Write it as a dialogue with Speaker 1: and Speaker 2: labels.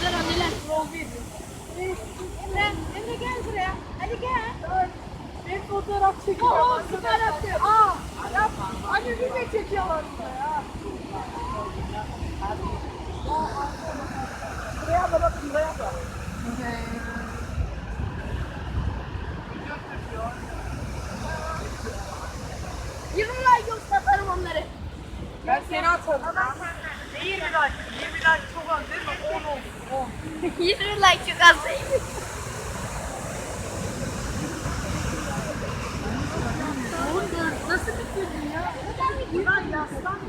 Speaker 1: Güzel anneler.
Speaker 2: Emre gel buraya. Hadi gel.
Speaker 3: Bir fotoğraf çekiyorlar.
Speaker 2: Süper yaptı.
Speaker 3: Yapma. Hani bir de çekiyorlar burada ya. Buraya da bakın, buraya da.
Speaker 2: Yıllar yok satarım onları.
Speaker 3: Ben seni atarım. Ne 20 like? 20 like çok az değil mi? 10 olsun. 10.
Speaker 2: 20 like çok az değil.
Speaker 3: Nasıl bitirdin ya?
Speaker 2: Bir daha yaslan.